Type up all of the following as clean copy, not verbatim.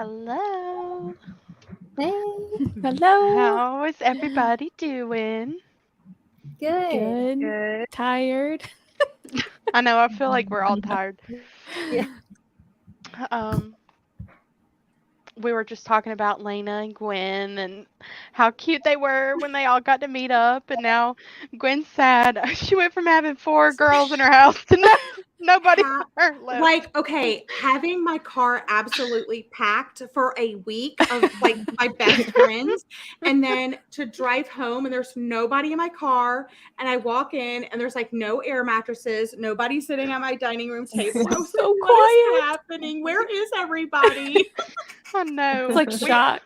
Hello. Hey, Hello. How is everybody doing? good. Good. Tired. I know, I feel like we're all tired. Yeah. Um, we were just talking about Lena and Gwen and how cute they were when they all got to meet up, and now Gwen's sad. She went from having 4 girls in her house to nobody Ha- for her left. okay, having my car absolutely packed for a week of like my best friends, and then to drive home and there's nobody in my car, and I walk in and there's like no air mattresses, nobody sitting at my dining room table. I was So like, what is quiet. happening? Where is everybody? I know. It's like shock.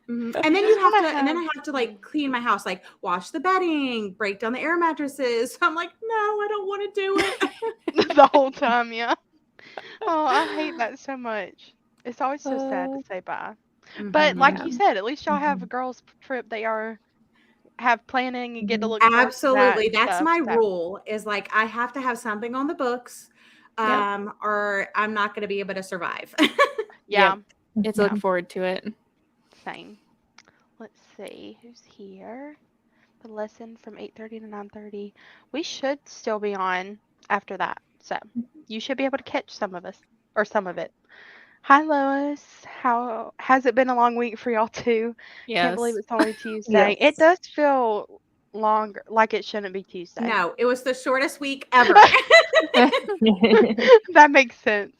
And You then just wanna and then I have to like clean my house, like wash the bedding, break down the air mattresses. I'm like, no, I don't want to do it. the whole time, yeah. Oh, I hate that so much. It's always so sad to say bye. But like Mhm. you said, at least y'all have a girls' trip. They have planning and get to look forward to that Absolutely. and That's stuff. my So rule is like I have to have something on the books, Yep. or I'm not going to be able to survive. yeah, It's Yeah. look forward to it. same. Let's see who's here. The lesson from 8:30 to 9:30. We should still be on after that, so you should be able to catch some of us or some of it. Hi, Lois. How has it been a long week for y'all too? Can't believe Yes. it's only Tuesday. It does feel longer, like it shouldn't be Tuesday. No, it was the shortest week ever. That makes sense.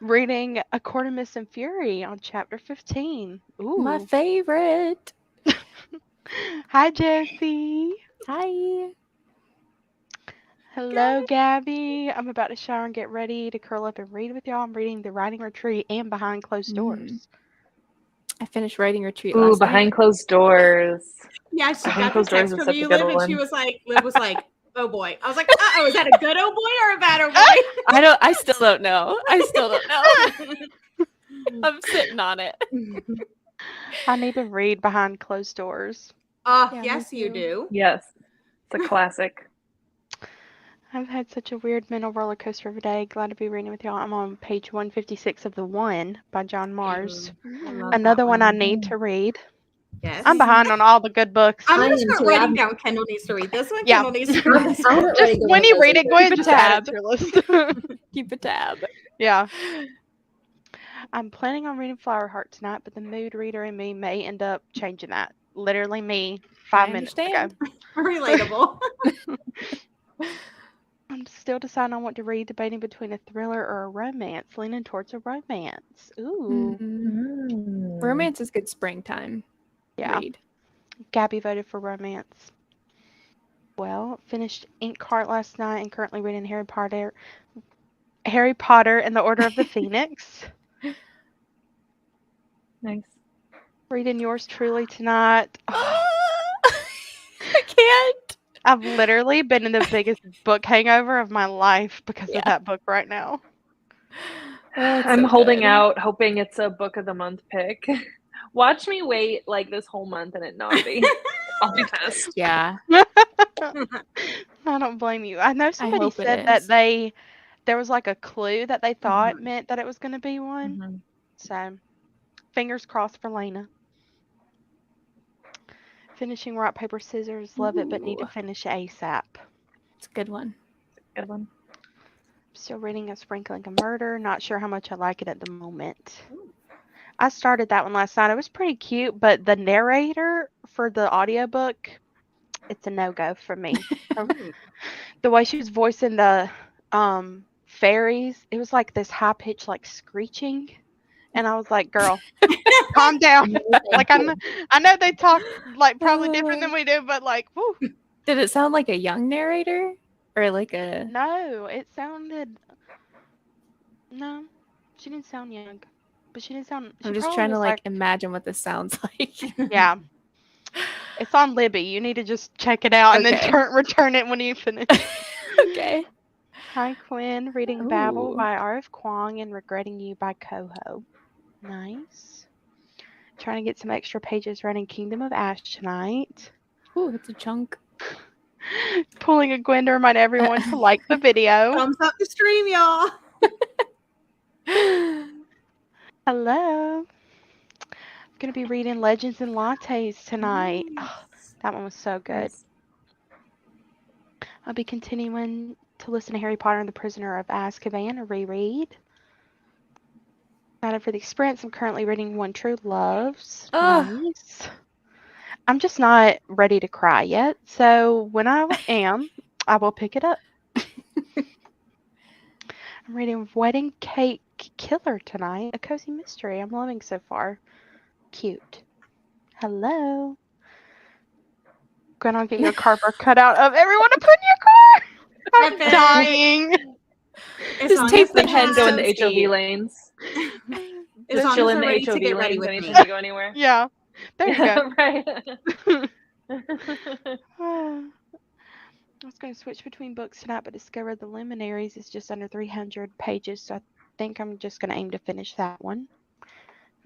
Reading A Court of Mist and Fury on chapter 15. Ooh. My favorite. Hi, Jessie. Hi. Hello, Gabby. I'm about to shower and get ready to curl up and read with y'all. I'm reading The Writing Retreat and Behind Closed Doors. I finished writing retreat Ooh, last behind night. closed doors. Yeah, she Behind got the Closed Doors text is from such you, a good Liv, and one. she was like, Liv was like, oh boy. I was like, oh, is that a good oh boy or a bad oh boy? I still don't know. I still don't know. I'm sitting on it. I need to read Behind Closed Doors. Oh, Yeah, me yes, you too. do. Yes, it's a classic. I've had such a weird mental roller coaster of a day. Glad to be reading with y'all. I'm on page 156 of The One by John Mars. I love Another that one I need to read. Yes. I'm behind on all the good books. I'm I going to am start too. writing down Kendall needs to read this one. Yeah. Kendall needs to read this I'm one. ready Just to when you read it, go ahead and Keep a just add it tab. to your list. Keep a tab. Yeah. I'm planning on reading Flowerheart tonight, but the mood reader in me may end up changing that. Literally me 5 minutes ago. Relatable. I'm still deciding on what to read, debating between a thriller or a romance, leaning towards a romance. Ooh. Romance is good springtime. Yeah. Read. Gabby voted for romance. Well, finished Inkheart last night and currently reading Harry Potter and the Order of the Phoenix. Nice. Reading yours truly tonight. Oh, I can't. I've literally been in the biggest book hangover of my life because of that book right now. I'm holding out, hoping it's a book of the month pick. Watch me wait like this whole month and it not be. I'll be pissed. Yeah. I don't blame you. I know somebody hope it said that is. there was like a clue that they thought meant that it was going to be one. Mm-hmm. So, fingers crossed for Lena. Finishing Rock, Paper, Scissors. Love it, but need to finish ASAP. It's a good one. Good one. Still reading A Sprinkling of Murder. Not sure how much I like it at the moment. I started that one last night. It was pretty cute, but the narrator for the audiobook, it's a no-go for me. The way she was voicing the fairies, it was like this high-pitched like screeching. And I was like, girl, calm down. Like I know they talk like probably different than we do, but like, whew. Did it sound like a young narrator? Or like a... No, it sounded... No, she didn't sound young. But she didn't sound... I'm just trying to like imagine what this sounds like. Yeah. It's on Libby. You need to just check it out and then return it when you finish. Okay. Hi, Quinn. Reading Babel by R.F. Kuang and Regretting You by Coho. Nice. Trying to get some extra pages running Kingdom of Ash tonight. Ooh, it's a chunk. Pulling a Gwen to remind everyone to like the video. Thumbs up the stream, y'all. Hello. I'm going to be reading Legends and Lattes tonight. Oh, that one was so good. Nice. I'll be continuing to listen to Harry Potter and the Prisoner of Azkaban, a reread. Excited for the experience. I'm currently reading One True Loves. Nice. I'm just not ready to cry yet, so when I am, I will pick it up. I'm reading Wedding Cake Killer tonight, a cozy mystery. I'm loving so far. Cute. Hello. Gonna get you a cardboard cutout of everyone to put in your car. I'm Epic. dying. As Just long tape as the they heads Go have- in the Sophie. HOV lanes. As Just long chill as in they're the ready to HOV get ready lanes with anytime me. you go anywhere. Yeah. There you go. Right. I was going to switch between books tonight, but discovered The Luminaries is just under 300 pages, so I think I'm just going to aim to finish that one.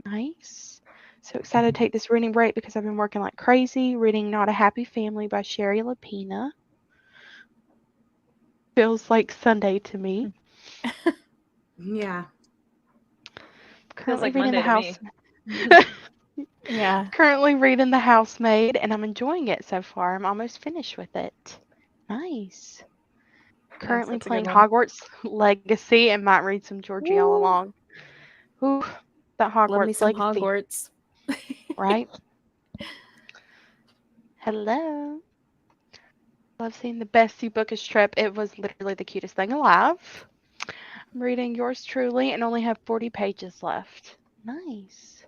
Nice. So excited to take this reading break because I've been working like crazy, reading Not a Happy Family by Sherry Lapina. Feels like Sunday to me. Yeah. Currently like reading Monday The to House. Yeah. Currently reading The Housemaid, and I'm enjoying it so far. I'm almost finished with it. Nice. Currently that's a playing good one. Hogwarts Legacy and might read some Georgie all Woo. along. Ooh, that Love me Hogwarts some Legacy, Hogwarts. right? Hello. Love seeing the Bessie Bookish Trip. It was literally the cutest thing alive. I'm reading Yours Truly and only have 40 pages left. Nice.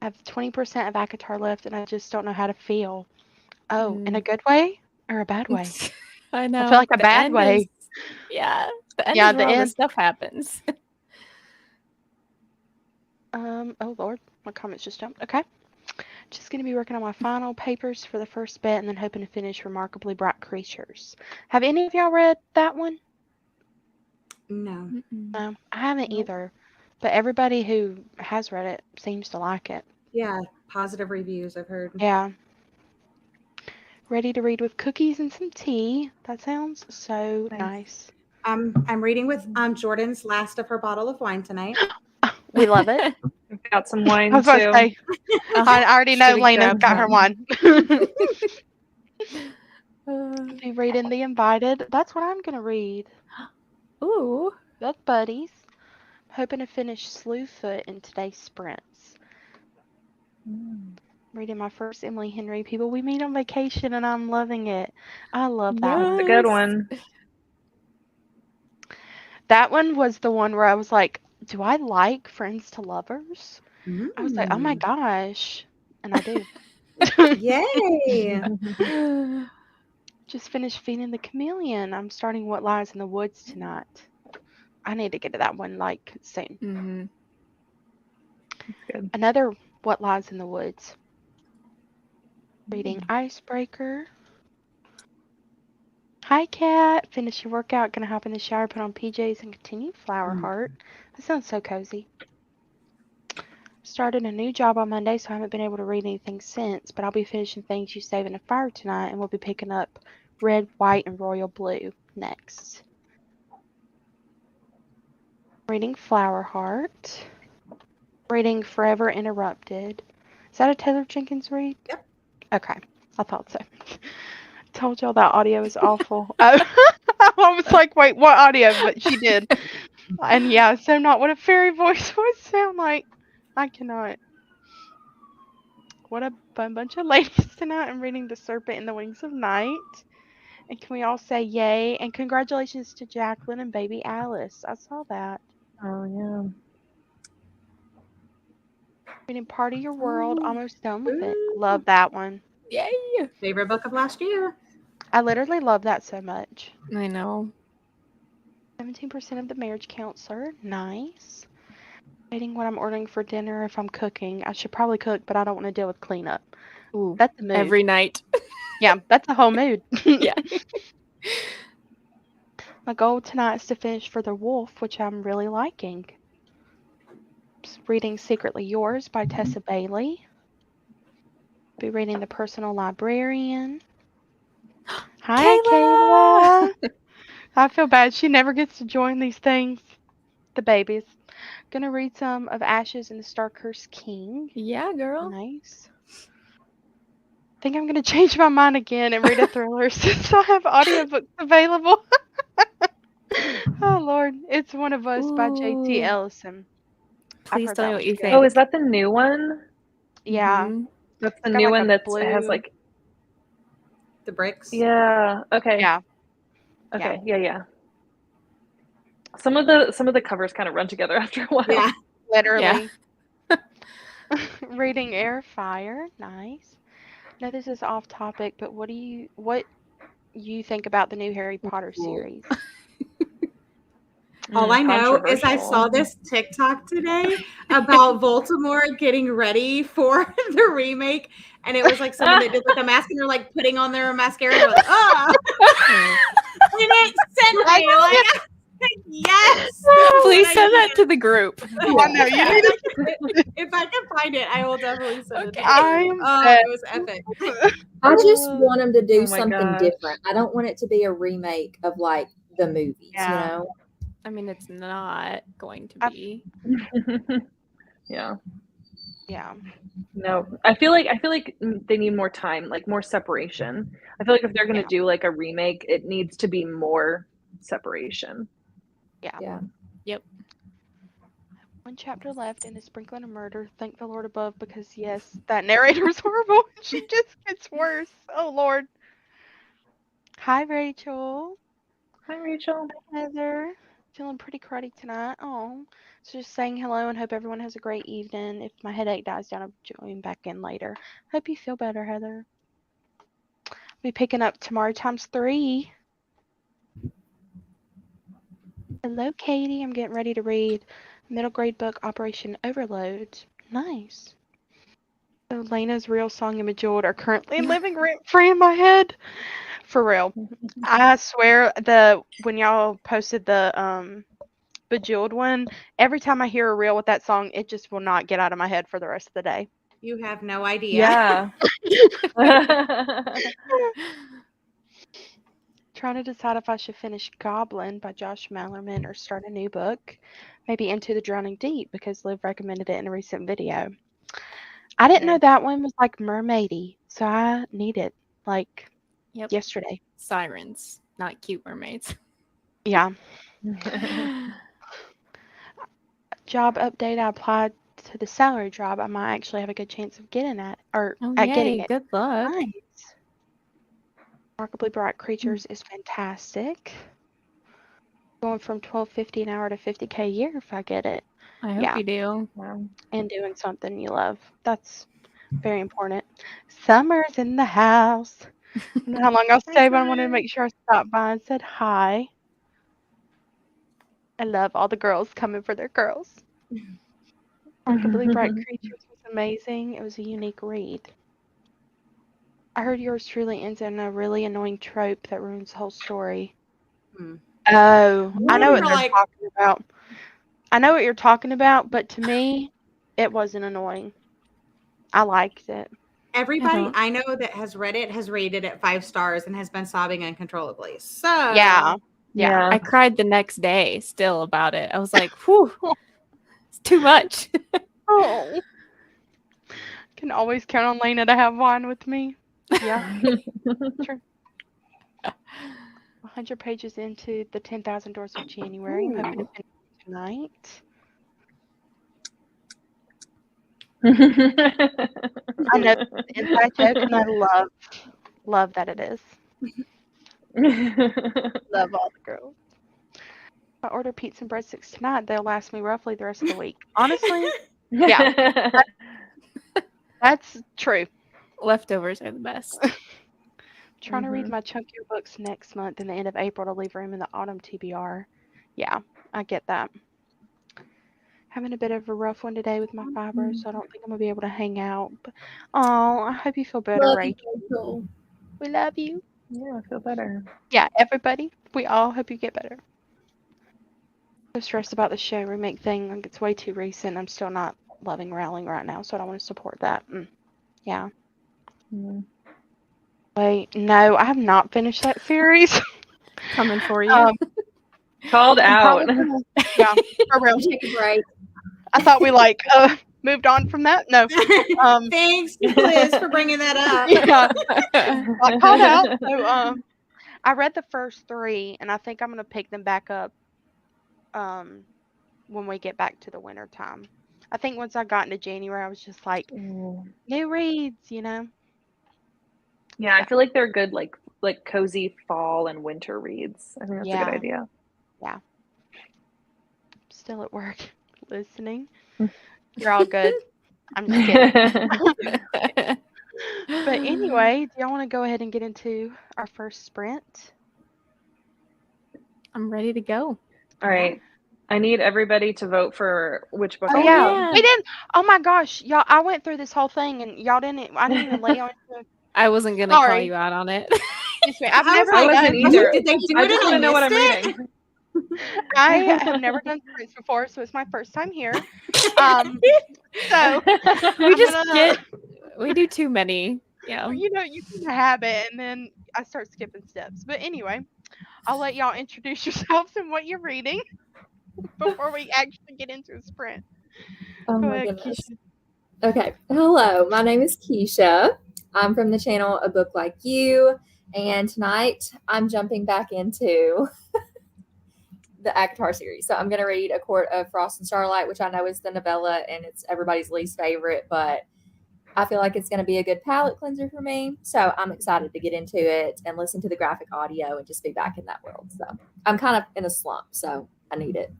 I have 20% of ACOTAR left and I just don't know how to feel. Oh, in a good way or a bad way? I know. I feel like a The bad end way. is- yeah. The end Yeah, is where the all the end. stuff happens. Oh Lord, my comments just jumped. Okay. Just going to be working on my final papers for the first bit and then hoping to finish Remarkably Bright Creatures. Have any of y'all read that one? No. No, I haven't Nope. either. But everybody who has read it seems to like it. Yeah. Positive reviews, I've heard. Yeah. Ready to read with cookies and some tea. That sounds so nice. I'm reading with Jordan's last of her bottle of wine tonight. We love it. We've got some wine I was about too. to say, I already know Should've Lena's grabbed got her one. one. Be reading The Invited. That's what I'm going to read. Ooh. That's buddies. Hoping to finish Slewfoot in today's sprints. Reading my first Emily Henry. People we meet on vacation and I'm loving it. I love that one. It's a good one. That one was the one where I was like, do I like Friends to Lovers? I was like, oh my gosh. And I do. Yay. Just finished Feeding the Chameleon. I'm starting What Lies in the Woods tonight. I need to get to that one like soon. Mm-hmm. Good. Another What Lies in the Woods. Reading Icebreaker. Hi, Kat. Finish your workout. Gonna hop in the shower, put on PJs, and continue Flower Heart. That sounds so cozy. Started a new job on Monday, so I haven't been able to read anything since, but I'll be finishing Things You Save in a Fire tonight, and we'll be picking up Red, White, and Royal Blue next. Reading Flower Heart. Reading Forever Interrupted. Is that a Taylor Jenkins read? Yep. Okay. I thought so. Told y'all that audio is awful. I was like, wait, what audio? But she did. And yeah, so not what a fairy voice would sound like. I cannot. What a fun bunch of ladies tonight. I'm reading The Serpent in the Wings of Night. And can we all say yay? And congratulations to Jacqueline and baby Alice. I saw that. Oh yeah. Reading Part of Your World. Almost done with it. Ooh. Love that one. Yay. Favorite book of last year. I literally love that so much. I know. 17% of the Marriage Counselor. Nice. Waiting what I'm ordering for dinner if I'm cooking. I should probably cook, but I don't want to deal with cleanup. Ooh. That's a mood. Every night. Yeah, that's a whole mood. Yeah. My goal tonight is to finish For the Wolf, which I'm really liking. Just reading Secretly Yours by Tessa Bailey. Be reading The Personal Librarian. Hi, Kayla. I feel bad. She never gets to join these things. the babies. Gonna read some of Ashes and the Star-Cursed King. Yeah, girl. Nice. Think I'm gonna change my mind again and read a thriller since I have audiobooks available. Oh Lord, It's One of Us by J.T. Ooh. Ellison. Please heard tell that me was what you good. think. Oh, is that the new one? Yeah, Mhm. That's the got new like one a that blue. has like The bricks. yeah. Okay. Yeah, Okay. Yeah. Some of the covers kind of run together after a while. Yeah. literally. Reading Air Fire. Nice. Now this is off topic, but what you think about the new Harry Potter Ooh. series? All I know is I Controversial. saw this TikTok today about Voldemort getting ready for the remake, and it was like someone that did like a mask, and they're like putting on their mascara, and they're like, oh, and it sent me like, yes. Please I send that need to the group. I know you need to. If I can find it, I will definitely send it to you. I'm Oh, dead. it was epic. I just want them to do Oh my something gosh. different. I don't want it to be a remake of like the movies, Yeah. you know? I mean, it's not going to I've- be. Yeah. Yeah. No, I feel like they need more time, like more separation. I feel like if they're gonna Yeah. do like a remake, it needs to be more separation. Yeah. One chapter left in A Sprinkling of Murder. Thank the Lord above, because yes, that narrator's horrible. She just gets worse. Oh Lord. Hi Rachel. Hi, Rachel. Heather. Feeling pretty cruddy tonight. Oh. So just saying hello and hope everyone has a great evening. If my headache dies down, I'll join back in later. Hope you feel better, Heather. Be picking up tomorrow times 3. Hello, Katie. I'm getting ready to read middle grade book Operation Overload. Nice. So Lena's Real Song and Bejeweled are currently living rent free in my head. For real. I swear when y'all posted the Bejeweled one, every time I hear a reel with that song, it just will not get out of my head for the rest of the day. You have no idea. Yeah. Trying to decide if I should finish Goblin by Josh Malerman or start a new book. Maybe Into the Drowning Deep, because Liv recommended it in a recent video. I didn't know that one was like mermaidy, so I need it like Yep. yesterday. Sirens, not cute mermaids. Yeah. Job update. I applied to the salary job. I might actually have a good chance of getting at getting it. Good luck. Nice. Remarkably Bright Creatures is fantastic. Going from $12.50 an hour to $50K a year if I get it. I hope Yeah. you do. And doing something you love. That's very important. Summer's in the house. I don't know how long I'll stay, but I wanted to make sure I stopped by and said hi. I love all the girls coming for their girls. Remarkably Bright Creatures was amazing. It was a unique read. I heard yours truly ends in a really annoying trope that ruins the whole story. Hmm. Oh, I know what You're they're like- talking about. I know what you're talking about, but to me, it wasn't annoying. I liked it. Everybody don't- I know that has read it has rated it 5 stars and has been sobbing uncontrollably. So Yeah. Yeah. I cried the next day still about it. I was like, whew, it's too much. Oh. Can always count on Lena to have wine with me. Yeah. True. 100 pages into the 10,000 Doors of January. I'm hoping to finish tonight. I know it's an inside joke, and I love that it is. Love all the girls. If I order pizza and breadsticks tonight, they'll last me roughly the rest of the week. Honestly, yeah, that's true. Leftovers are the best. Trying to read my chunkier books next month in the end of April to leave room in the autumn TBR. Yeah, I get that. Having a bit of a rough one today with my fibro, so I don't think I'm gonna be able to hang out. But, I hope you feel better, Love you, Rachel. Rachel. We love you. Yeah, I feel better. Yeah, everybody. We all hope you get better. So stressed about the show remake thing. Like, it's way too recent. I'm still not loving Rowling right now, so I don't want to support that. Yeah. Mm. Wait, no, I have not finished that series. Coming for you. Called I'm out. probably gonna- yeah, for real. Take a break. I thought we moved on from that. No. Thanks, Liz, for bringing that up. Yeah, got called out. So I read the first 3, and I think I'm gonna pick them back up when we get back to the winter time. I think once I got into January, I was just like, new reads, you know. Yeah, I feel like they're good, like cozy fall and winter reads. I think that's a Yeah. good idea. Still at work, listening. You're all good. I'm just kidding. But anyway, do y'all want to go ahead and get into our first sprint? I'm ready to go. All right. I need everybody to vote for which book. Oh, I yeah. yeah. We didn't. Oh my gosh, y'all! I went through this whole thing, and y'all didn't. I didn't even lay on. I wasn't gonna call Sorry. you out on it. Excuse me. I've I was never like, I wasn't done. either. Did they do I it just and want to I know what I'm missed it? reading. I have never done sprints before, so it's my first time here. So we just gonna- we do too many. Yeah. you know, you get in a habit, and then I start skipping steps. But anyway, I'll let y'all introduce yourselves and what you're reading before we actually get into a sprint. Oh Go my ahead, goodness. Keisha. Okay. Hello, my name is Keisha. I'm from the channel A Book Like You. And tonight I'm jumping back into the ACOTAR series. So I'm going to read A Court of Frost and Starlight, which I know is the novella and it's everybody's least favorite, but I feel like it's going to be a good palate cleanser for me. So I'm excited to get into it and listen to the graphic audio and just be back in that world. So I'm kind of in a slump, so I need it.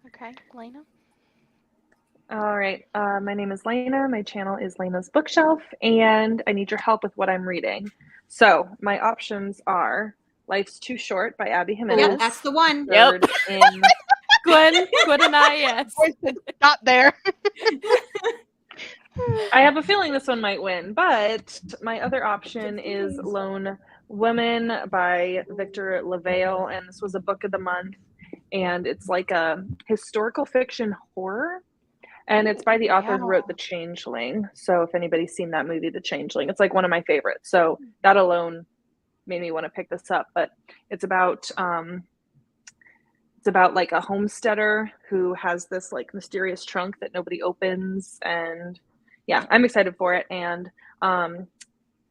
Okay, Lena. All right. My name is Lena. My channel is Lena's Bookshelf, and I need your help with what I'm reading. So my options are Life's Too Short by Abby Jimenez. Yep, that's the one. Yep. Third in Gwen and I, yes. Not there. I have a feeling this one might win, but my other option is Lone Woman by Victor LaValle, and this was a book of the month, and it's like a historical fiction horror, and it's by the author who wrote The Changeling. So if anybody's seen that movie, The Changeling, it's like one of my favorites. So that alone made me want to pick this up. But it's about like a homesteader who has this like mysterious trunk that nobody opens, and yeah, I'm excited for it. And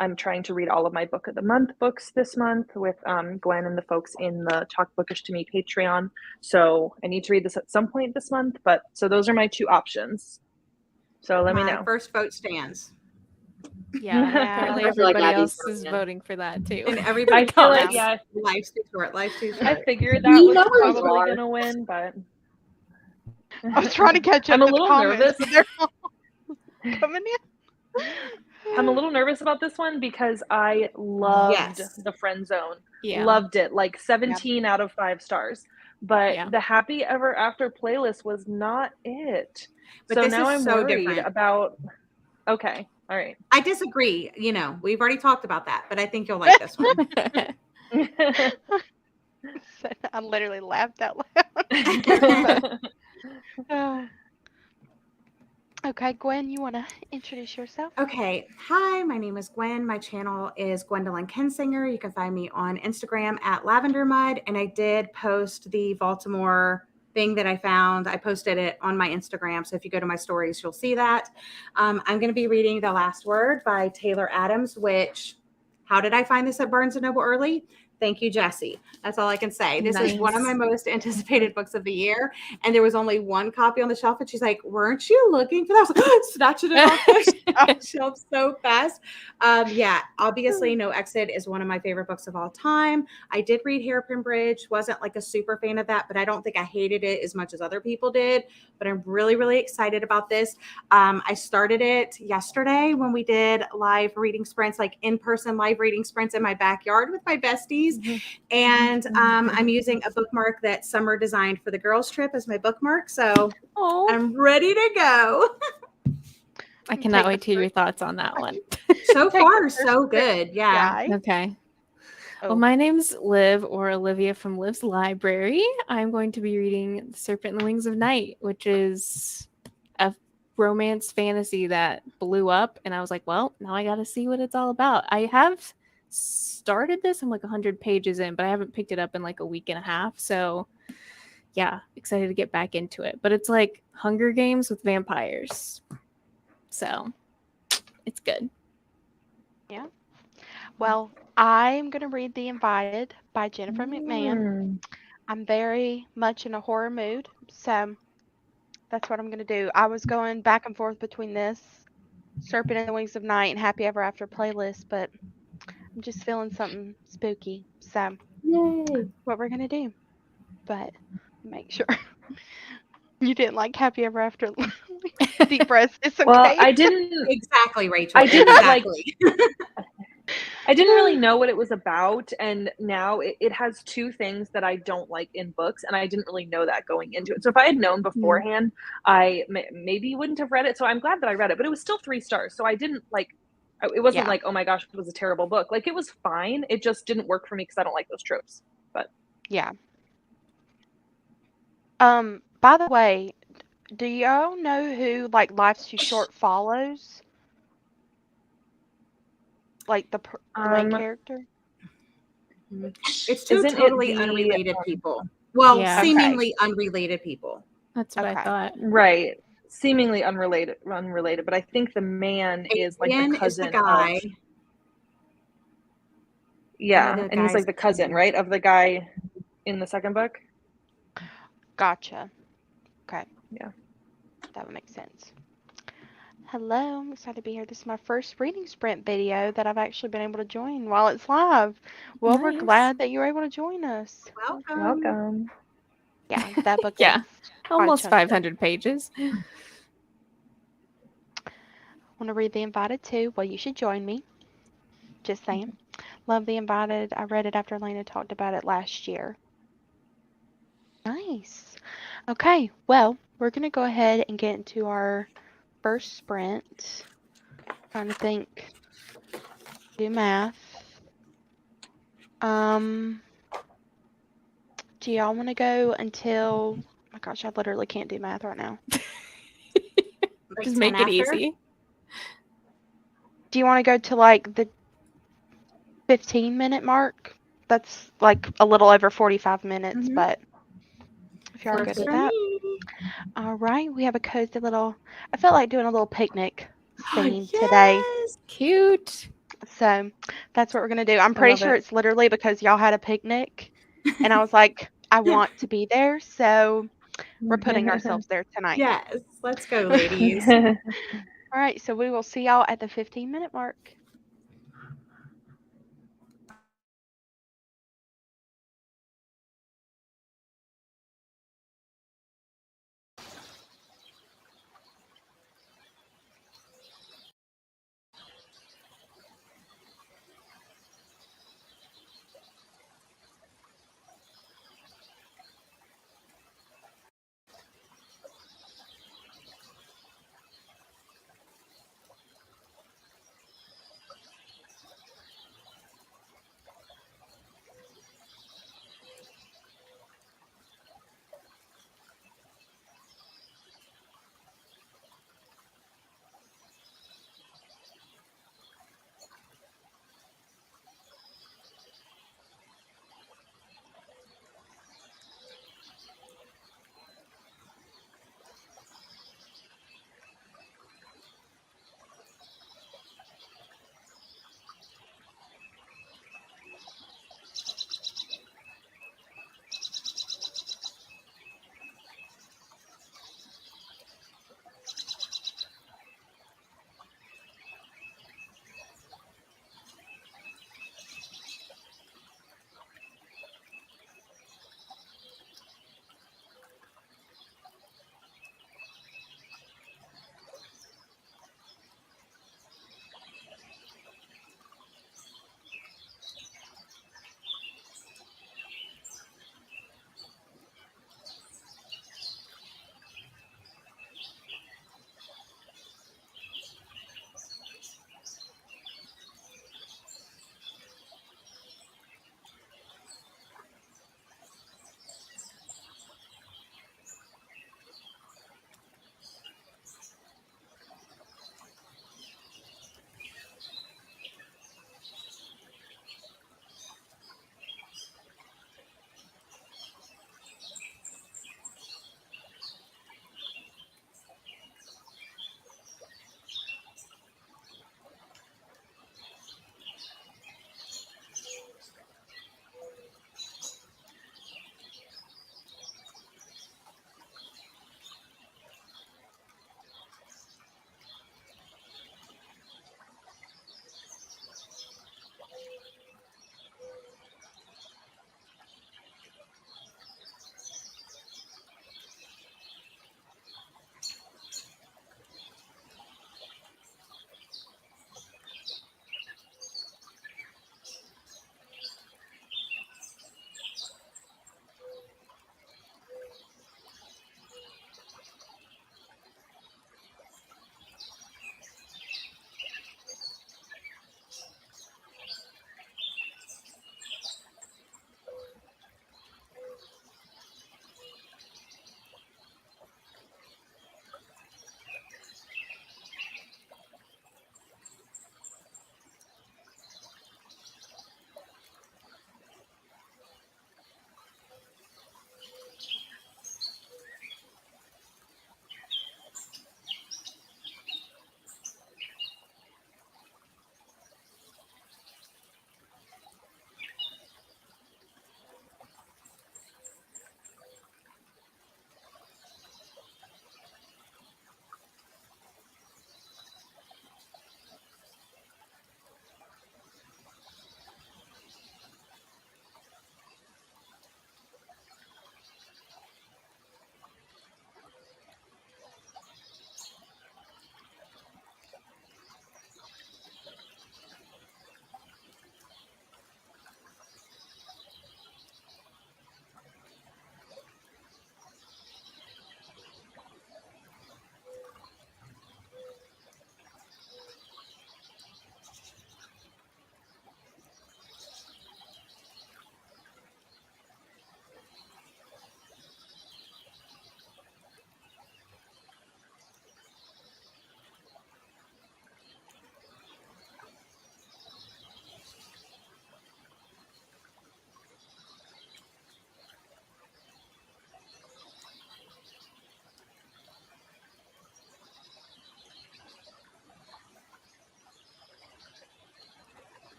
I'm trying to read all of my book of the month books this month with Gwen and the folks in the Talk Bookish to Me Patreon. So I need to read this at some point this month. But so those are my 2 options. So let me My know. first vote stands. Yeah. Apparently I feel like everybody Abby's else is voting. voting for that too. And I everybody feel like, comments, yeah, life's too short, life's too I short. figured that You was know where you probably are. going to win, but I was trying to catch up I'm a to the little comments, nervous. but they're all coming in. I'm a little nervous about this one because I loved Yes. The Friend Zone. Yeah. Loved it. Like 17 out of 5 stars. But Yeah. the Happy Ever After playlist was not it. But so this now is I'm so worried different. about. Okay. All right. I disagree. You know, we've already talked about that, but I think you'll like this one. I literally laughed out loud. Okay, Gwen, you want to introduce yourself? Okay. Hi, my name is Gwen. My channel is Gwendolyn Kensinger. You can find me on Instagram at Lavender Mud. And I did post the Baltimore thing that I found. I posted it on my Instagram. So if you go to my stories, you'll see that. I'm going to be reading The Last Word by Taylor Adams, which, how did I find this at Barnes & Noble early? Thank you, Jessie. That's all I can say. This is one of my most anticipated books of the year. And there was only one copy on the shelf. And she's like, weren't you looking for that? I was like, snatching it off the shelf so fast. Yeah, obviously No Exit is one of my favorite books of all time. I did read Hairpin Bridge. Wasn't like a super fan of that, but I don't think I hated it as much as other people did. But I'm really, really excited about this. I started it yesterday when we did live reading sprints, like in-person live reading sprints in my backyard with my besties. And I'm using a bookmark that Summer designed for the girls trip as my bookmark. So I'm ready to go. I cannot wait to hear your thoughts on that one. So far, so good. Yeah. Okay. Oh. Well, my name's Liv, or Olivia from Liv's Library. I'm going to be reading The Serpent and the Wings of Night, which is a romance fantasy that blew up. And I was like, well, now I got to see what it's all about. I have started this. I'm like 100 pages in, but I haven't picked it up in like a week and a half. So yeah, excited to get back into it. But it's like Hunger Games with vampires. So it's good. Well, I'm going to read The Invited by Jennifer McMahon. Mm. I'm very much in a horror mood, so that's what I'm going to do. I was going back and forth between this, Serpent in the Wings of Night, and Happy Ever After playlist, but I'm just feeling something spooky. So, Yay. what we're going to do. But make sure you didn't like Happy Ever After. Deep breaths. It's okay. Well, I didn't. Exactly, Rachel. I didn't, like- exactly. I didn't really know what it was about, and now it has two things that I don't like in books, and I didn't really know that going into it. So if I had known beforehand, I maybe wouldn't have read it. So I'm glad that I read it, but it was still 3 stars. So I didn't like. It wasn't Yeah. like, oh my gosh, it was a terrible book. Like, it was fine. It just didn't work for me because I don't like those tropes. But Yeah. By the way, do y'all know who like Life's Too Short follows? Like the main character? It's two Isn't it totally the, unrelated people. Well, Yeah. seemingly unrelated people. That's what I Okay. thought. right, seemingly unrelated, but I think the man is like Adrian the is cousin the guy. of. Yeah, the and he's guy's like the cousin, right, of the guy in the second book. Gotcha. Okay. Yeah. That would make sense. Hello, I'm excited to be here. This is my first reading sprint video that I've actually been able to join while it's live. Well, we're Nice. glad that you were able to join us. Welcome. Welcome. Yeah, that book Yeah. is Almost chunky. 500 pages. Want to read The Invited too? Well, you should join me. Just saying. Love The Invited. I read it after Elena talked about it last year. Nice. Okay, well, we're going to go ahead and get into our first sprint. Trying to think. Do math. Do y'all want to go until... Oh my gosh, I literally can't do math right now. Like Just 10 make it after? easy. Do you want to go to like the 15-minute mark? That's like a little over 45 minutes, Mhm. but if y'all are Works good with for that. me. All right, we have a cozy little... I felt like doing a little picnic scene Yes. today. Cute. So that's what we're going to do. I'm I pretty love sure it. it's literally because y'all had a picnic. And I was like, I want to be there. So we're putting ourselves there tonight. Yes. Let's go, ladies. All right, so we will see y'all at the 15-minute mark.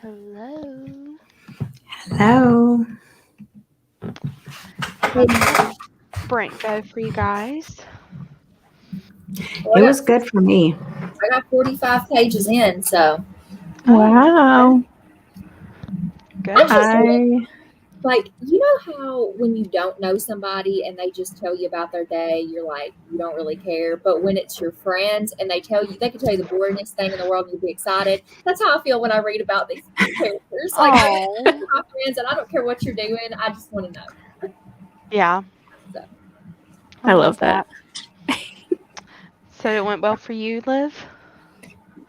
Hello. Hello. Brent go for you guys? It was good for me. I got 45 pages in, so Wow. Good. I'm just I like, you know how when you don't know somebody and they just tell you about their day, you're like, you don't really care. But when it's your friends and they tell you, they can tell you the boringest thing in the world and you'll be excited. That's how I feel when I read about these characters. Like, Oh, my friends, and I don't care what you're doing. I just want to know. yeah. So. I love that. So it went well for you, Liv?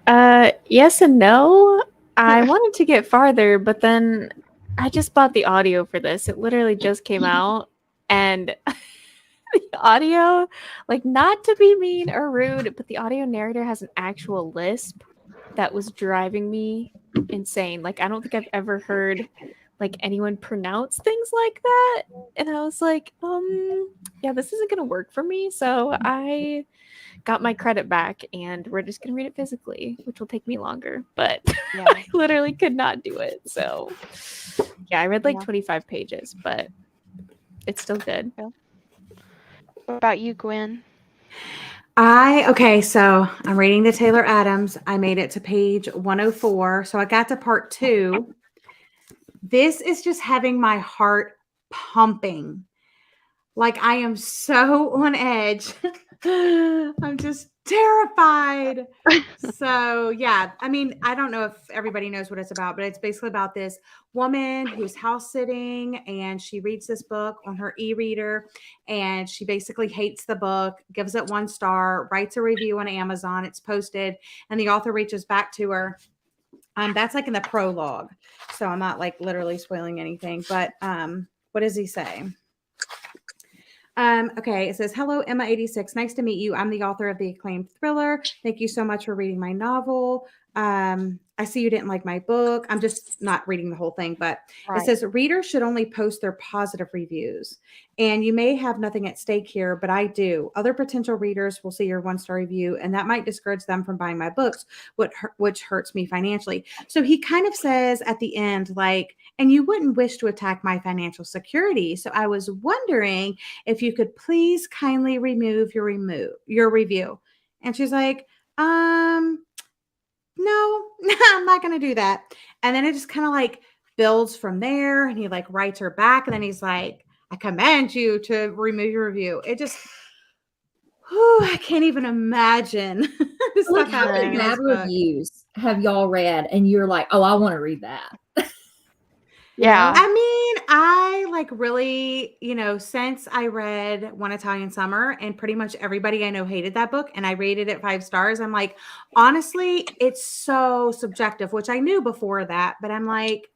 Yes and no. I wanted to get farther, but then I just bought the audio for this. It literally just came out, and the audio, like, not to be mean or rude, but the audio narrator has an actual lisp that was driving me insane. Like, I don't think I've ever heard like anyone pronounce things like that. And I was like, yeah, this isn't gonna work for me. So I got my credit back and we're just gonna read it physically, which will take me longer. But Yeah. I literally could not do it. So yeah, I read like Yeah. 25 pages, but it's still good. What about you, Gwen? Okay, so I'm reading the Taylor Adams. I made it to page 104. So I got to part 2. This is just having my heart pumping. Like I am so on edge. I'm just terrified. So, yeah, I mean, I don't know if everybody knows what it's about, but it's basically about this woman who's house sitting and she reads this book on her e-reader and she basically hates the book, gives it 1 star, writes a review on Amazon. It's posted and the author reaches back to her. That's like in the prologue. So I'm not like literally spoiling anything, but what does he say? Okay, it says, hello, Emma86. Nice to meet you. I'm the author of the acclaimed thriller. Thank you so much for reading my novel. I see you didn't like my book. I'm just not reading the whole thing, but Right. it says readers should only post their positive reviews. And you may have nothing at stake here, but I do. Other potential readers will see your 1-star review, and that might discourage them from buying my books, which hurts me financially. So he kind of says at the end, like, and you wouldn't wish to attack my financial security. So I was wondering if you could please kindly remove your review. And she's like, no, I'm not going to do that. And then it just kind of like builds from there. And he like writes her back. And then he's like, I command you to remove your review. It just, I can't even imagine this Like, stuff how happening many in this bad book. reviews have y'all read and you're like, oh, I want to read that? Yeah. I mean, I like really, since I read One Italian Summer and pretty much everybody I know hated that book and I rated it 5 stars, I'm like, honestly, it's so subjective, which I knew before that, but I'm like,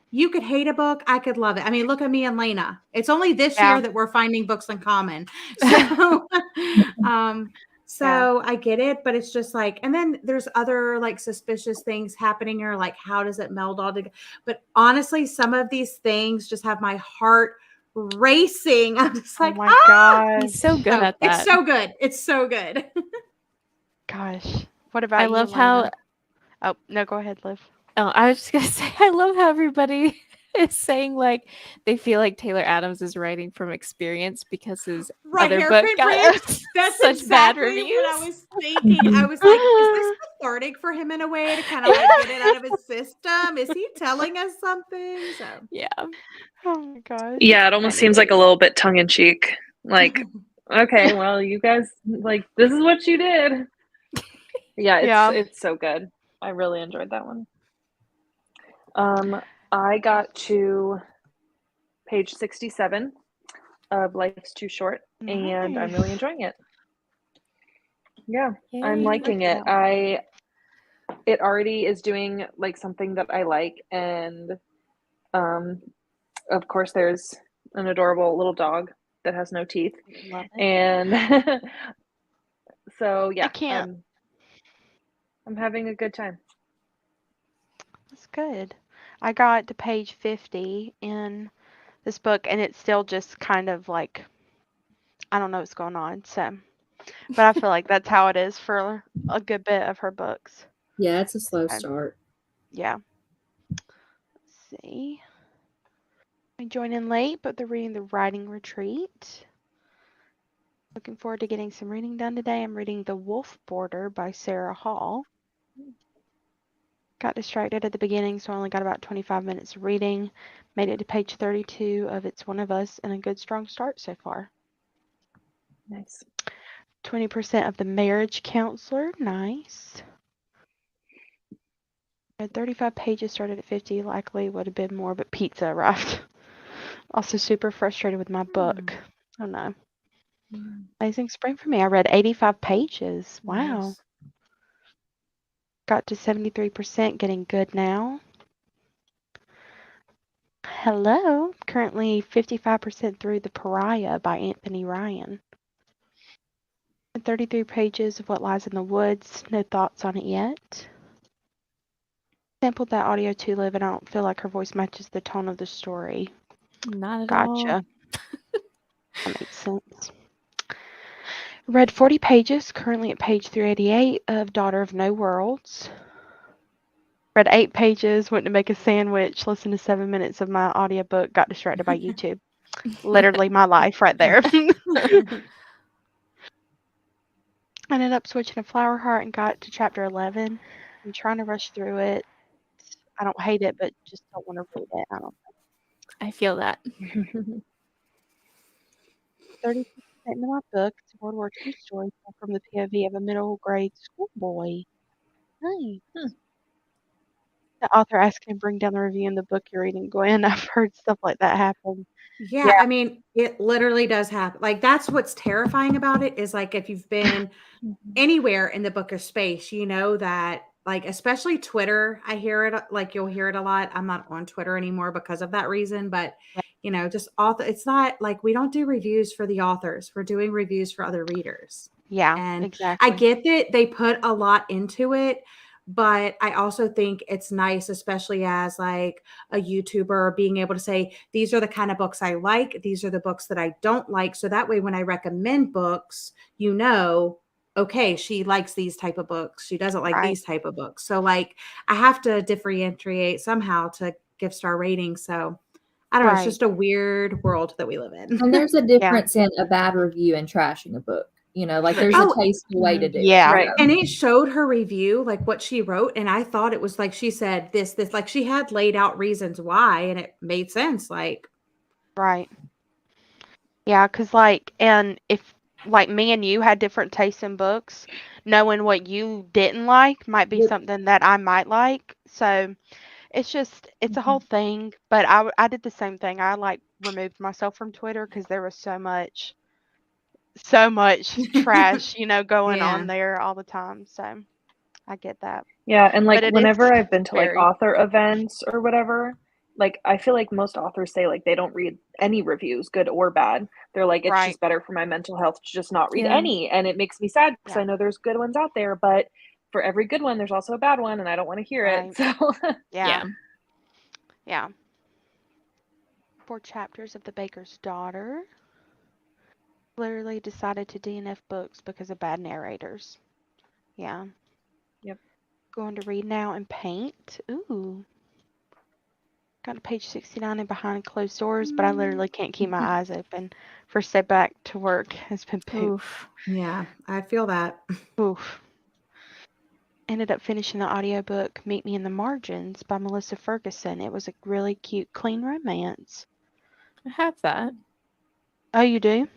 you could hate a book. I could love it. I mean, look at me and Lena. It's only this year that we're finding books in common. So, I get it, but it's just like, and then there's other like suspicious things happening or like, how does it meld all together? But honestly, some of these things just have my heart racing. I'm just like, oh my gosh. He's so good at that. It's so good. It's so good. Gosh. What about I you, love Elena? how Oh, no, go ahead, Liv. Oh, I was just gonna say, I love how everybody is saying like they feel like Taylor Adams is writing from experience because his other book Hairpin got Prince. That's such bad exactly reviews. what I was thinking. I was like, is this cathartic for him in a way to kind of like get it out of his system? Is he telling us something? So Yeah. Oh my gosh. Yeah, it almost seems like a little bit tongue in cheek. Like, okay, well, you guys, like, this is what you did. Yeah, it's so good. I really enjoyed that one. I got to page 67 of Life's Too Short, and I'm really enjoying it. Yeah, I'm liking it. It already is doing like something that I like, and of course there's an adorable little dog that has no teeth. Love it. And so yeah, I can't. I'm having a good time. That's good. I got to page 50 in this book, and it's still just kind of like, I don't know what's going on. So, but I feel like that's how it is for a good bit of her books. Yeah, it's a slow start. Yeah. see. I joined in late, but they're reading the writing retreat. Looking forward to getting some reading done today. I'm reading The Wolf Border by Sarah Hall. Got distracted at the beginning, so I only got about 25 minutes of reading. Made it to page 32 of It's One of Us, and a good strong start so far. Nice. 20% of The Marriage Counselor. Nice. Read 35 pages, started at 50. Likely would have been more, but pizza arrived. Also super frustrated with my book. Oh no. Amazing spring for me. I read 85 pages. Wow. Nice. Got to 73%, getting good now. Hello. Currently 55% through The Pariah by Anthony Ryan. 33 pages of What Lies in the Woods. No thoughts on it yet. Sampled that audio too, Liv, and I don't feel like her voice matches the tone of the story. Not at all. Gotcha. That makes sense. Read 40 pages, currently at page 388 of Daughter of No Worlds. Read 8 pages, went to make a sandwich, listened to 7 minutes of my audiobook, got distracted by YouTube. Literally my life right there. Ended up switching to Flower Heart and got to chapter 11. I'm trying to rush through it. I don't hate it, but just don't want to read it. I don't I feel that. 30% of my book. It's a World War II story from the POV of a middle grade schoolboy. Nice. The author asking to bring down the review in the book you're reading, Gwen. I've heard stuff like that happen. Yeah, I mean, it literally does happen. Like, that's what's terrifying about it is like if you've been anywhere in the bookish space, you know that, like, especially Twitter, I hear it, like, you'll hear it a lot. I'm not on Twitter anymore because of that reason, but you know, just author, it's not like we don't do reviews for the authors. We're doing reviews for other readers. Yeah, And exactly. I get that they put a lot into it, but I also think it's nice, especially as like a YouTuber, being able to say, these are the kind of books I like. These are the books that I don't like. So that way, when I recommend books, you know, okay, she likes these type of books. She doesn't like Right. these type of books. So like, I have to differentiate somehow to give star ratings. So I don't know. It's Right. just a weird world that we live in. And there's a difference in a bad review and trashing a book. You know, like there's Oh, a tasteful way to do yeah. it. Right. And it showed her review, like what she wrote. And I thought it was like she said this, like she had laid out reasons why, and it made sense. Like, Right. Yeah, because like, and if like me and you had different tastes in books, knowing what you didn't like might be Yep. something that I might like. So it's just, it's a whole thing. But I did the same thing. I like removed myself from Twitter because there was so much trash, you know, going Yeah. on there all the time. So I get that. Yeah, and like But it whenever is I've been to like scary. author events or whatever, like I feel like most authors say like they don't read any reviews, good or bad. They're like, it's Right. just better for my mental health to just not read Yeah. any. And it makes me sad because Yeah. I know there's good ones out there, but for every good one, there's also a bad one, and I don't want to hear Right. it. So Yeah. Yeah. 4 chapters of The Baker's Daughter. Literally decided to DNF books because of bad narrators. Yeah. Yep. Going to read now and paint. Ooh. Got to page 69 and Behind Closed Doors, but I literally can't keep my eyes open. First day back to work has been poop. Oof. yeah, I feel that. Oof. Ended up finishing the audiobook Meet Me in the Margins by Melissa Ferguson. It was a really cute, clean romance. I have that. Oh, you do?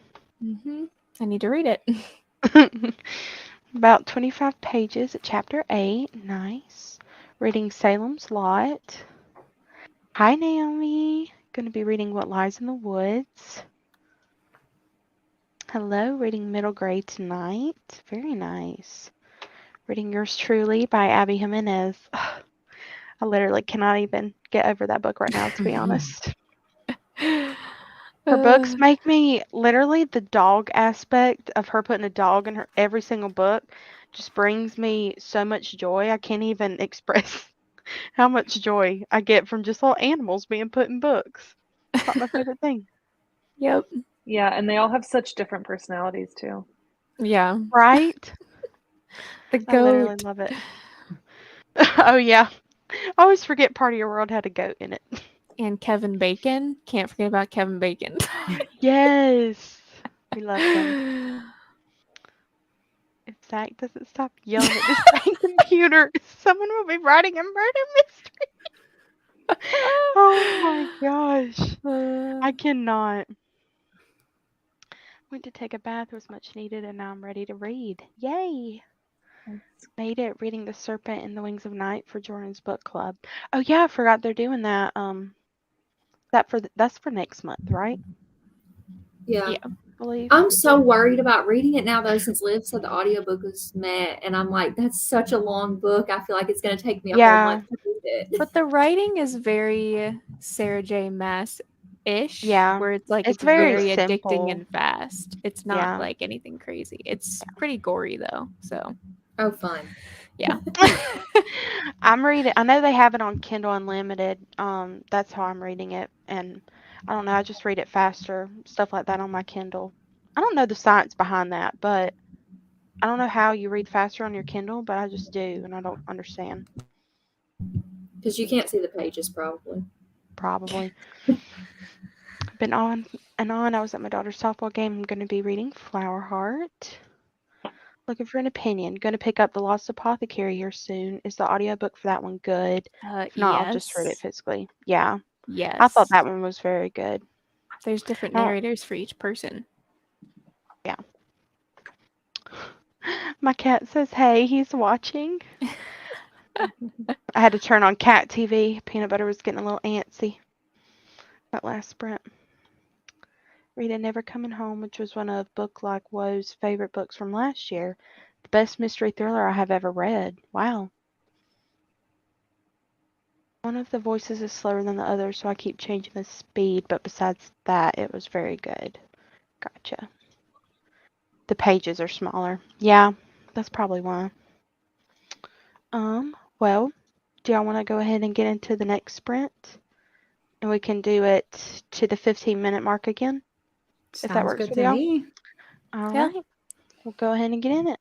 I need to read it. About 25 pages at chapter 8. Nice. Reading Salem's Lot. Hi, Naomi. Going to be reading What Lies in the Woods. Hello. Reading Middle Grade tonight. Very nice. Reading Yours Truly by Abby Jimenez. I literally cannot even get over that book right now, to be honest. Her books make me, literally, the dog aspect of her putting a dog in her every single book just brings me so much joy. I can't even express how much joy I get from just little animals being put in books. It's not my favorite thing. Yep. yeah, and they all have such different personalities too. Yeah. Right? The I literally goat. love it. Oh, yeah. I always forget Part of Your World had a goat in it. And Kevin Bacon. Can't forget about Kevin Bacon. Yes. We love him. If Zach doesn't stop yelling at this dang computer, someone will be writing a murder mystery. Oh my gosh. I cannot. Went to take a bath, was much needed, and now I'm ready to read. Yay! Made it reading The Serpent in the Wings of Night for Jordan's book club. Oh yeah, I forgot they're doing that. That's for next month, right? Yeah. I believe. I'm so worried about reading it now, though, since Liv said the audiobook was met. And I'm like, that's such a long book. I feel like it's going to take me a whole Yeah. month to read it. But the writing is very Sarah J. Maas-ish. Yeah. Where it's like It's it's very very simple. addicting and fast. It's not Yeah. like anything crazy. It's pretty gory though. So Oh, fun. yeah. I'm reading. I know they have it on Kindle Unlimited. That's how I'm reading it, and I don't know. I just read it faster, stuff like that on my Kindle. I don't know the science behind that, but I don't know how you read faster on your Kindle, but I just do, and I don't understand. Because you can't see the pages, probably. Probably. Been on and on. I was at my daughter's softball game. I'm going to be reading Flower Heart. Looking for an opinion. Going to pick up The Lost Apothecary here soon. Is the audiobook for that one good? If not, I'll just read it physically. Yeah. Yes. I thought that one was very good. There's different Oh. narrators for each person. Yeah. My cat says, hey, he's watching. I had to turn on cat TV. Peanut Butter was getting a little antsy that last sprint. Rita Never Coming Home, which was one of Book Like Woe's favorite books from last year. The best mystery thriller I have ever read. Wow. One of the voices is slower than the other, so I keep changing the speed, but besides that, it was very good. Gotcha. The pages are smaller. Yeah, that's probably why. Well, do y'all want to go ahead and get into the next sprint? And we can do it to the 15-minute mark again, if that Sounds works good with to y'all. me. All Yeah. right. We'll go ahead and get in it.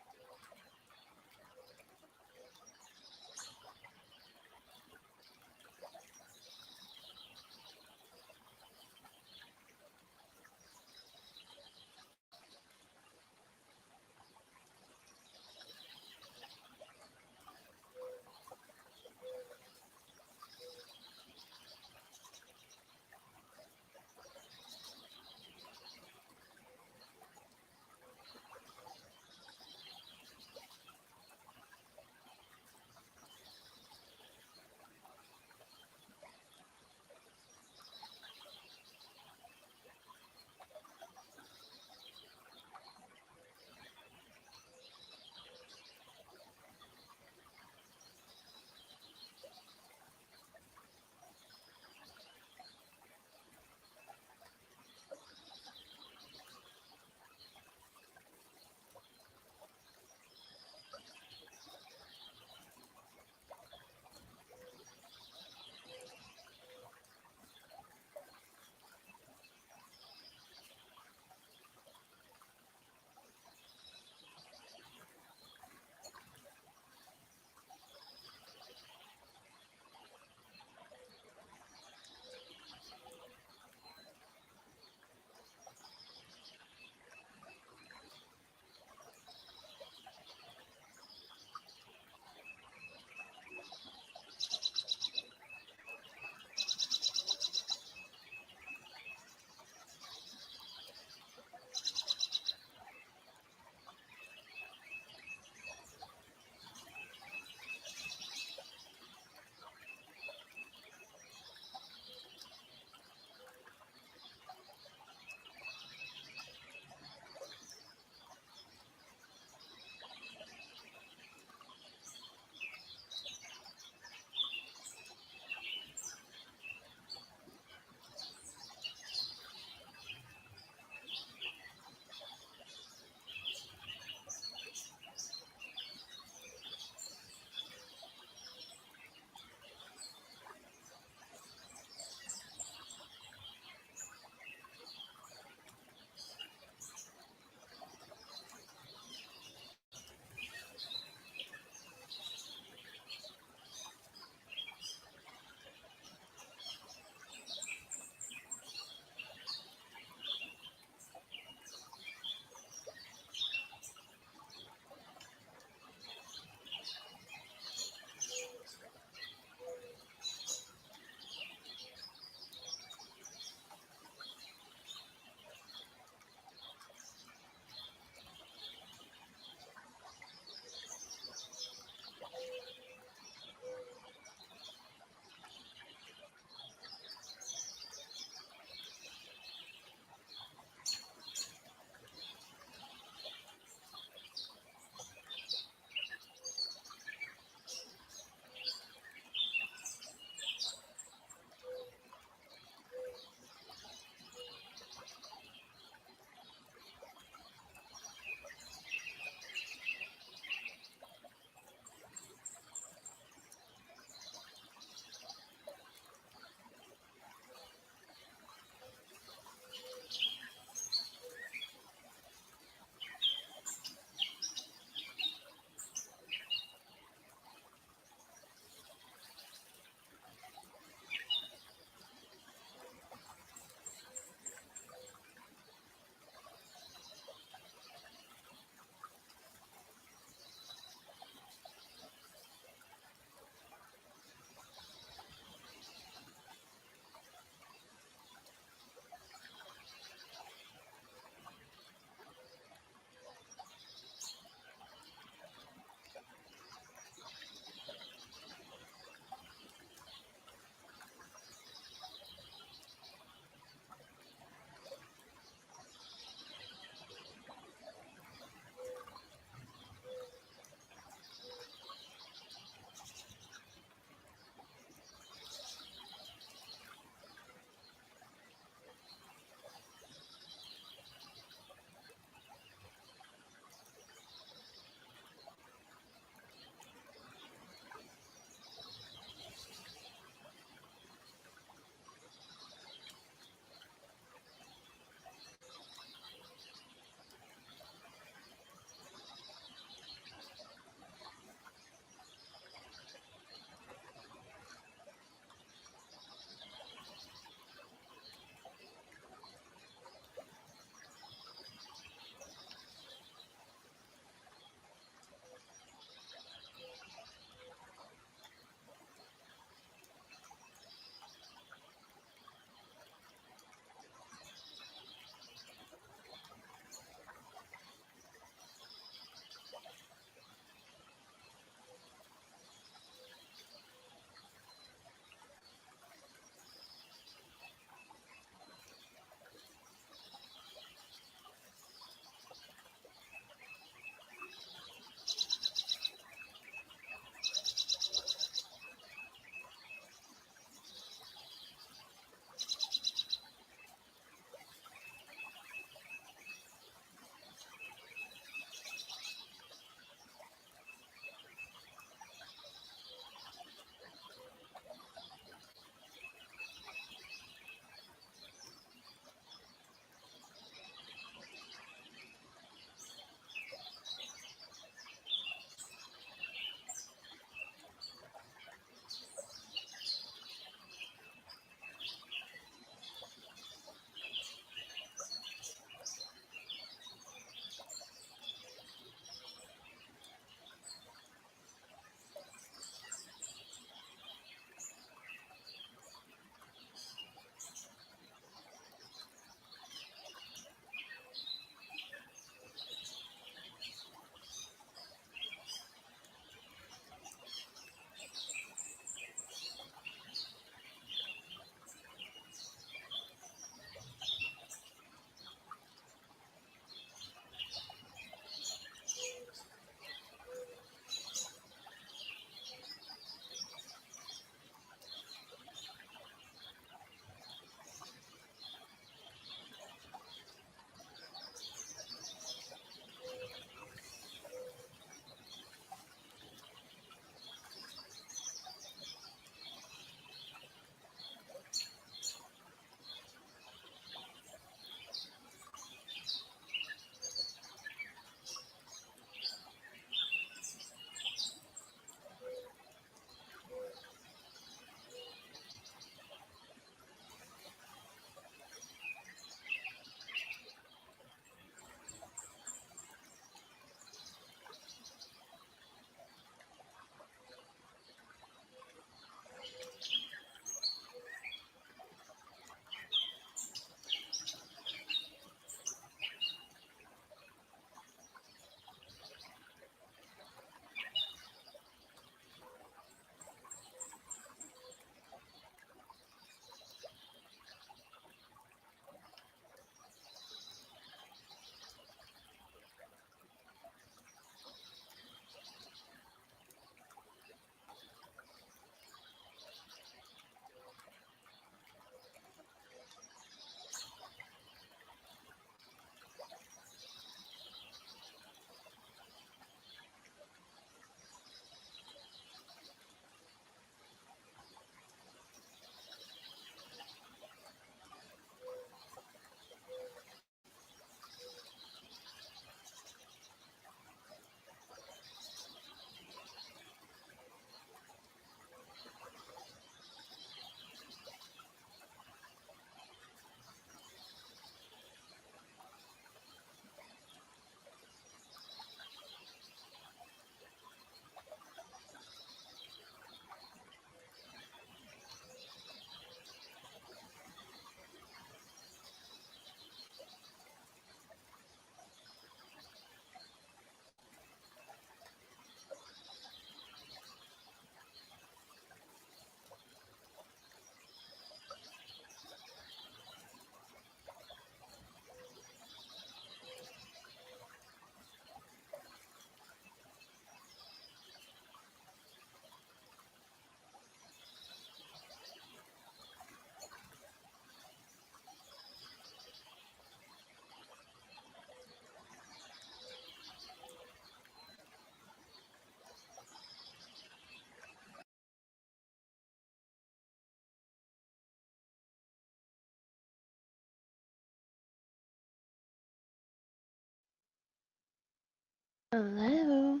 Hello.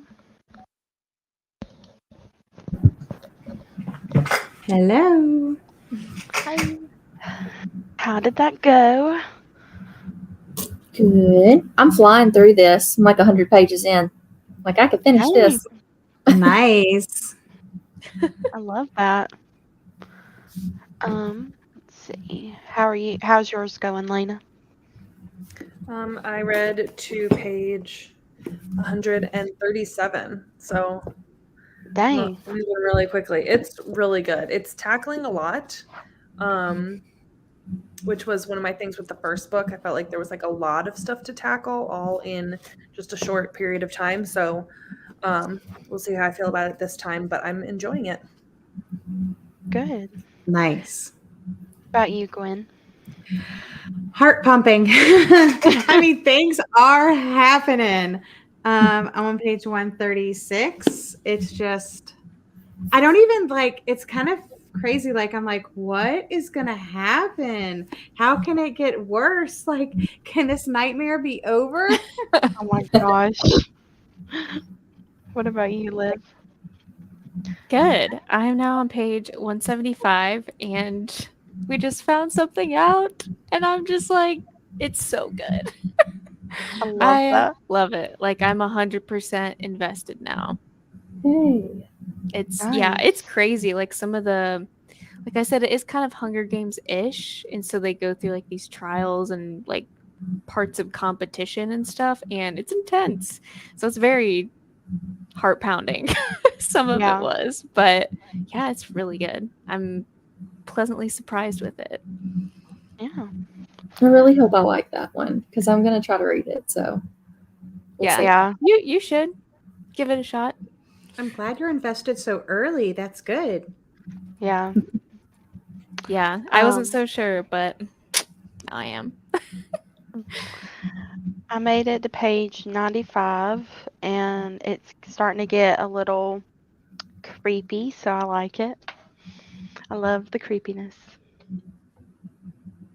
Hello. Hi. How did that go? Good. I'm flying through this. I'm like 100 pages in. Like, I could finish Hey, this. Nice. I love that. Let's see. How are you? How's yours going, Lena? I read to page 137, so Dang. moving really quickly. It's really good. It's tackling a lot, which was one of my things with the first book. I felt like there was like a lot of stuff to tackle all in just a short period of time. So we'll see how I feel about it this time, but I'm enjoying it. Good. Nice. About you, Gwen? Heart pumping. I mean, things are happening. I'm on page 136. It's just, I don't even like, it's kind of crazy. Like, I'm like, what is going to happen? How can it get worse? Like, can this nightmare be over? Oh my gosh. What about you, Liv? Good. I'm now on page 175 and we just found something out and I'm just like, it's so good. I love I that. love it. Like I'm 100% invested now. Hey. It's Nice. it's crazy. Like some of the like I said, it is kind of Hunger Games-ish. And so they go through like these trials and like parts of competition and stuff, and it's intense. So it's very heart pounding. Some of Yeah. it was. But yeah, it's really good. I'm pleasantly surprised with it. Yeah. I really hope I like that one because I'm going to try to read it. So, we'll Yeah. see. Yeah. You should give it a shot. I'm glad you're invested so early. That's good. Yeah. Yeah. I wasn't Um, so sure, but now I am. I made it to page 95 and it's starting to get a little creepy, so I like it. I love the creepiness.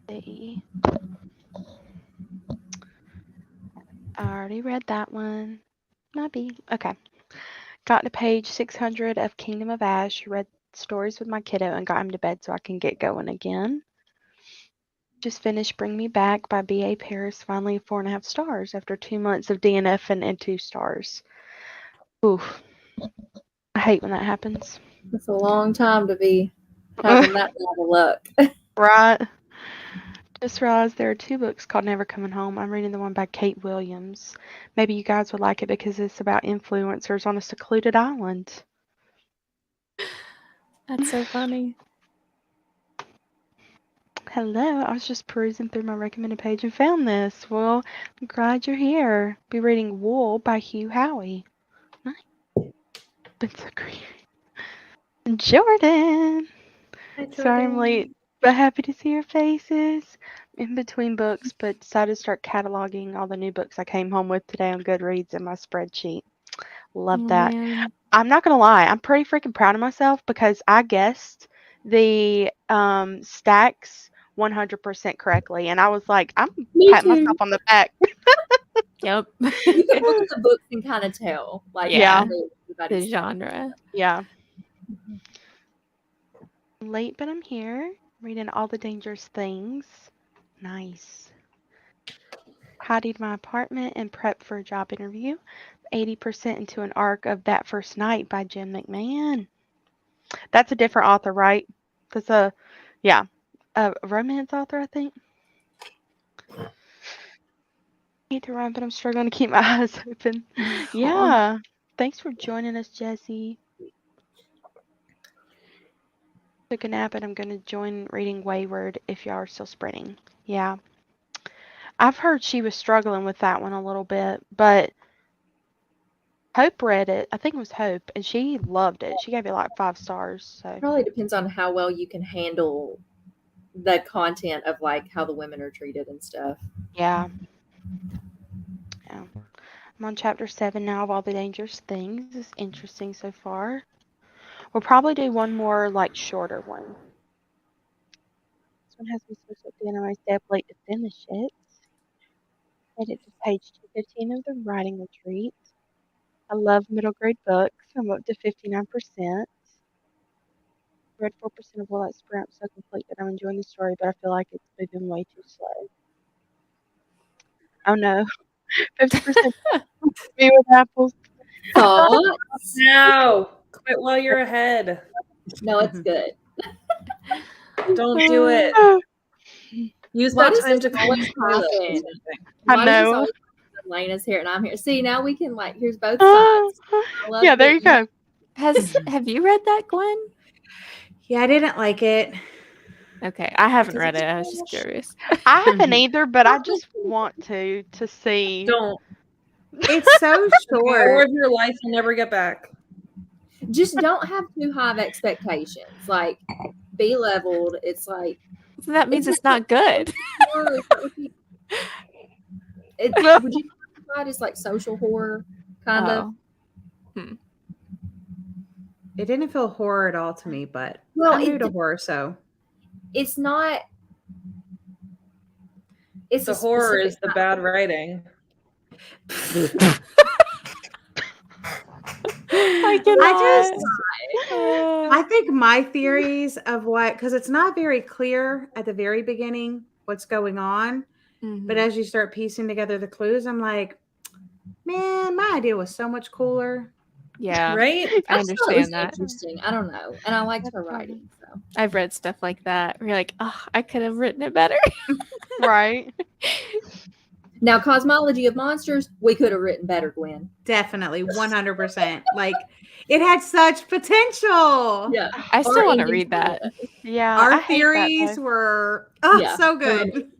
Let's see. I already read that one. Maybe. Okay. Got to page 600 of Kingdom of Ash. Read stories with my kiddo and got him to bed so I can get going again. Just finished Bring Me Back by B.A. Paris. Finally 4.5 stars after 2 months of DNF and 2 stars. Oof. I hate when that happens. It's a long time to be having that bad of luck. Right. Just realized there are 2 books called Never Coming Home. I'm reading the one by Kate Williams. Maybe you guys would like it because it's about influencers on a secluded island. That's so funny. Hello, I was just perusing through my recommended page and found this. Well, I'm glad you're here. Be reading Wool by Hugh Howey. Nice. Been so great. Jordan. Sorry I'm late, but happy to see your faces. In between books, but decided to start cataloging all the new books I came home with today on Goodreads in my spreadsheet. Love Oh, that. man. I'm not gonna lie, I'm pretty freaking proud of myself because I guessed the stacks 100% correctly, and I was like, I'm Me patting too. myself on the back. Yep. You can look at the books and kind of tell, like, Yeah. exactly what everybody's The saying. genre. Yeah. Late, but I'm here. Reading All the Dangerous Things. Nice. Tidied my apartment and prepped for a job interview. 80% into an arc of That First Night by Jen McMahon. That's a different author, right? That's a romance author, I think. I hate to rhyme, but I'm struggling to keep my eyes open. Yeah. Thanks for joining us, Jesse. Took a nap and I'm going to join reading Wayward if y'all are still spreading. Yeah. I've heard she was struggling with that one a little bit, but Hope read it. I think it was Hope, and she loved it. She gave it like 5 stars. So Probably depends on how well you can handle the content of like how the women are treated and stuff. yeah. I'm on chapter 7 now of All the Dangerous Things. It's interesting so far. We'll probably do one more like shorter one. This one has me so at the end. I stay up late to finish it. Made it to page 215 of the writing retreat. I love middle grade books. I'm up to 59%. Read 4% of Will That Spring Up so complete that I'm enjoying the story, but I feel like it's moving way too slow. Oh no, 50% me with apples. Thoughts? No, quit while you're ahead. No, it's good. Don't do it. Use Why that does time this to always finish Halo or happen? something. I Why does this know. always happen when Lena's here and I'm here? See, now we can here's both sides. I love Yeah, there you getting- go. Have you read that, Gwen? Yeah, I didn't like it. Okay, I haven't Does read it it. I was just finish? curious. I haven't either, but I just want to see. Don't. It's so Hour short. of your life you'll never get back. Just don't have too high of expectations. Like, be leveled. It's like So that means it's not good. horror. Is that what you- would you classify it as like social horror, kind of? Oh. It didn't feel horror at all to me, but Well, I'm new it- to horror, so It's not. It's The a horror specific is the kind- bad writing. I I think my theories of what, because it's not very clear at the very beginning what's going on, but as you start piecing together the clues, I'm like, man, my idea was so much cooler. yeah, Right? I just thought it was understand that. Interesting. I don't know, and I liked That's her funny. writing. So I've read stuff like that where you're like, oh, I could have written it better. Right. now, Cosmology of Monsters, we could have written better, Gwen. Definitely, 100%. Like, it had such potential. Yeah, I still want to endings read were that. good. Yeah. Our I hate that, theories though. were Yeah, so they're good.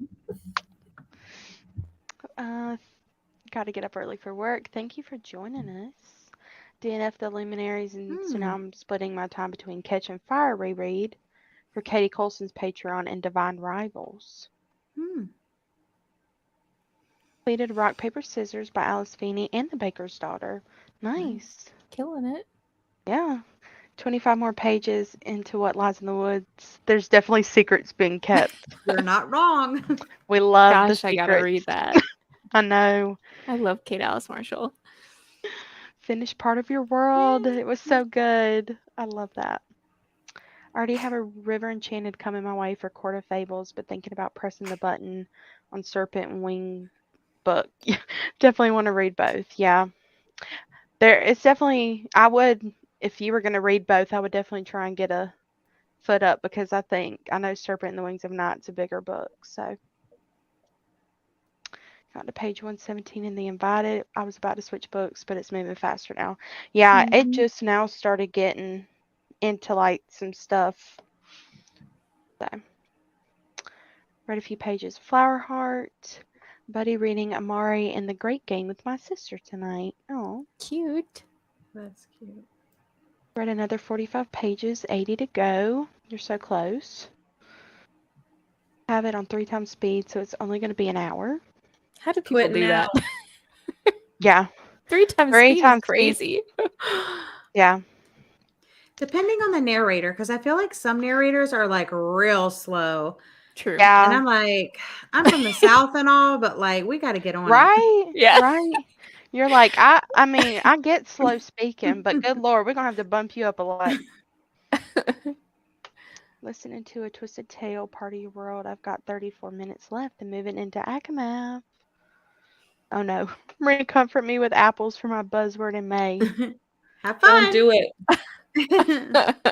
Got to get up early for work. Thank you for joining us. DNF the Luminaries, and so now I'm splitting my time between Catch and Fire reread for Katie Colson's Patreon and Divine Rivals. Completed Rock, Paper, Scissors by Alice Feeney and The Baker's Daughter. Nice. Killing it. Yeah. 25 more pages into What Lies in the Woods. There's definitely secrets being kept. You're not wrong. We love Gosh, the I secrets. gotta read that. I know. I love Kate Alice Marshall. Finish Part of Your World. It was so good. I love that. I already have a River Enchanted coming my way for Court of Fables, but thinking about pressing the button on Serpent and Wing book. Definitely want to read both. Yeah. It's definitely, I would, if you were going to read both, I would definitely try and get a foot up, because I know Serpent and the Wings of Night's a bigger book. So got to page 117 in The Invited. I was about to switch books, but it's moving faster now. Yeah, it just now started getting into like some stuff. So read a few pages of Flower Heart. Buddy reading Amari and the Great Game with my sister tonight. Oh, Cute. That's cute. read another 45 pages, 80 to go. You're so close. Have it on 3 times speed, so it's only going to be an hour. How do people Quit do now. that? Yeah, 3 times 3 speed times is crazy. yeah. Depending on the narrator, because I feel like some narrators are like real slow. True. And Yeah. I'm like, I'm from the South and all, but like, we got to get on it. Right? Yeah. Right. You're like, I mean, I get slow speaking, but good Lord, we're going to have to bump you up a lot. Listening to A Twisted Tale, Part of Your World. I've got 34 minutes left and moving into Akamath. Oh no. Marie, comfort me with apples for my buzzword in May. Have fun. Don't do it.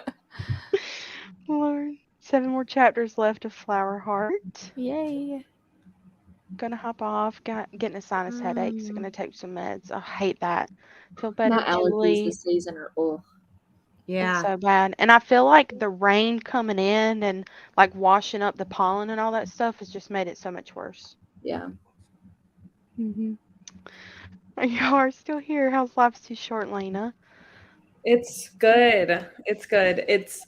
Lord. 7 more chapters left of Flower Heart. Yay. Gonna hop off. Getting a sinus headache, so gonna take some meds. I hate that. Feel better, My allergies Julie. this season are Yeah. It's so bad. And I feel like the rain coming in and like washing up the pollen and all that stuff has just made it so much worse. yeah. Mm-hmm. You are still here. How's Life's Too Short, Lena? It's good. It's good. It's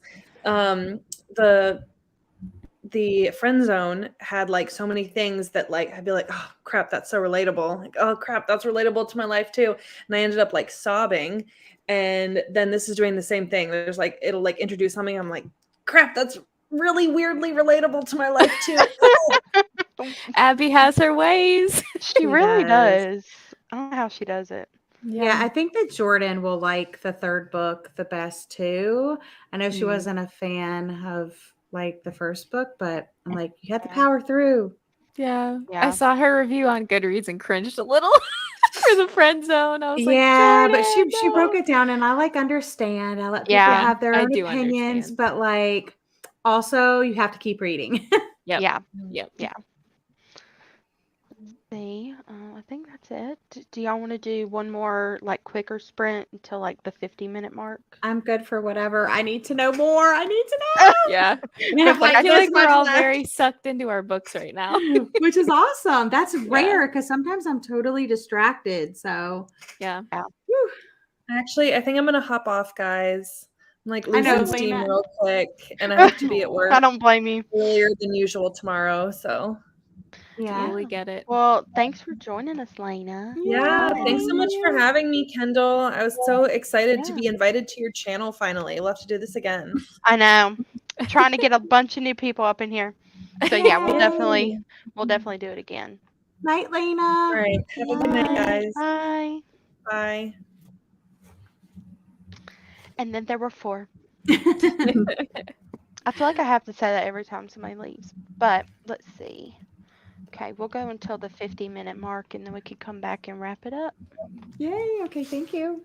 the friend zone had like so many things that like I'd be like, oh crap, that's so relatable. Like, oh crap, that's relatable to my life too. And I ended up like sobbing. And then this is doing the same thing. There's like it'll like introduce something. I'm like, crap, that's really weirdly relatable to my life too. Abby has her ways. She really does. I don't know how she does it. Yeah, I think that Jordan will like the third book the best too. I know she Mm. wasn't a fan of like the first book, but I'm like, you have to Yeah. power through. Yeah. Yeah. I saw her review on Goodreads and cringed a little for the friend zone. I was like, Yeah, but she Jordan, broke no. it down, and I like understand. I let people Yeah, have their I own do opinions, understand. but like also you have to keep reading. Yep. yeah. Yep. Yeah. See, I think that's it. Do y'all want to do one more like quicker sprint until like the 50-minute mark? I'm good for whatever. I need to know more. I need to know. Yeah. I have like, I like feel this like we're much all left. very sucked into our books right now. Which is awesome. That's rare because sometimes I'm totally distracted. So Yeah. whew. Actually, I think I'm gonna hop off, guys. I'm like I know, losing steam Lena. real quick, and I have to be at work I don't blame you. earlier than usual tomorrow. So Yeah. Totally get it. Well, thanks for joining us, Lena. yeah, thanks so much for having me, Kendall. I was so excited to Yeah. be invited to your channel finally. We'll have to do this again. I know. Trying to get a bunch of new people up in here. So yeah, we'll Yay. definitely do it again. Night, Lena. All right, have a good night, guys. Bye. Bye. And then there were 4. I feel like I have to say that every time somebody leaves. But let's see. Okay, we'll go until the 50-minute mark and then we can come back and wrap it up. Yay. Okay, thank you.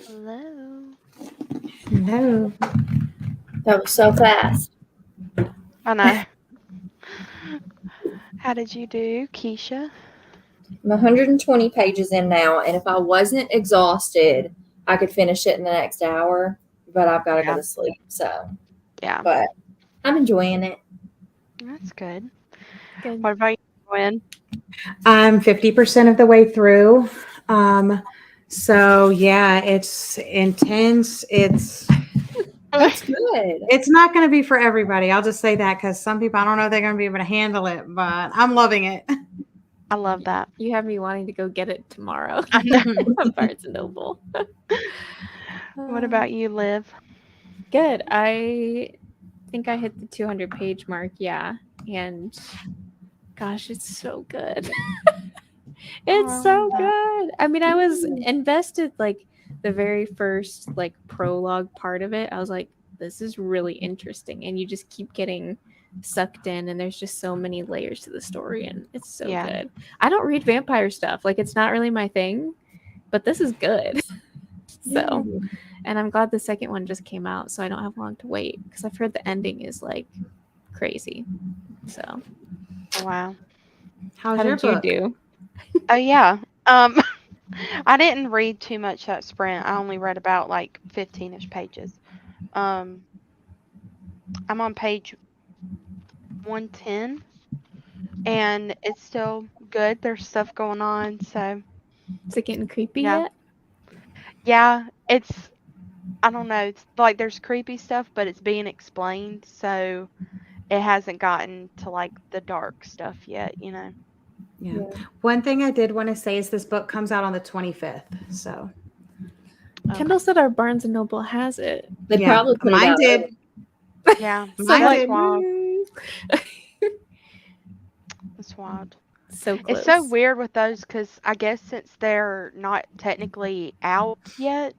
Hello. No. That was so fast. I know. How did you do, Keisha? I'm 120 pages in now, and if I wasn't exhausted, I could finish it in the next hour, but I've got to Yeah. go to sleep. So, Yeah, but I'm enjoying it. that's good. Good. What about you, Gwen? I'm 50% of the way through. So yeah, it's intense. That's good. It's not going to be for everybody. I'll just say that because some people, I don't know if they're going to be able to handle it, but I'm loving it. I love that. You have me wanting to go get it tomorrow. I know. From Barnes and Noble. What about you, Liv? Good. I think I hit the 200 page mark. Yeah. And gosh, it's so good. It's I so love that. good. I mean, I was invested like the very first like prologue part of it. I was like, this is really interesting. And you just keep getting sucked in, and there's just so many layers to the story, and it's so Yeah. good. I don't read vampire stuff. Like, it's not really my thing, but this is good. So, and I'm glad the second one just came out, so I don't have long to wait, because I've heard the ending is like crazy. So, Oh, wow. How's how your did you book? do? Oh yeah. I didn't read too much that sprint. I only read about like 15ish pages. I'm on page 110 and it's still good. There's stuff going on, so Is it getting creepy yeah. yet? Yeah, it's I don't know. It's like there's creepy stuff, but it's being explained, so it hasn't gotten to like the dark stuff yet, you know. Yeah. One thing I did want to say is this book comes out on the 25th. So Kendall said our Barnes and Noble has it. They yeah, probably put it mine out did. early. Yeah, Mine that's did. wild. It's wild. So close. It's so weird with those because I guess since they're not technically out yet,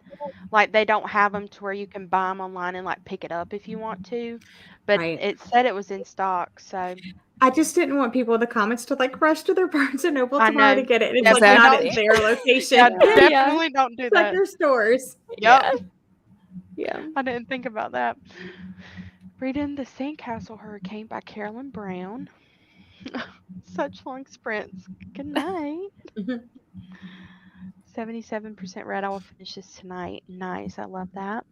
like they don't have them to where you can buy them online and like pick it up if you want to. But Right. it said it was in stock, so I just didn't want people in the comments to like rush to their Barnes and Noble I tomorrow know. to get it. And it's Definitely like not don't. at their location. Yeah, Yeah. definitely don't do It's like that. their stores. Yep. Yeah. I didn't think about that. Reading The Sandcastle Hurricane by Carolyn Brown. Such long sprints. Good night. 77% read. I will finish this tonight. Nice. I love that.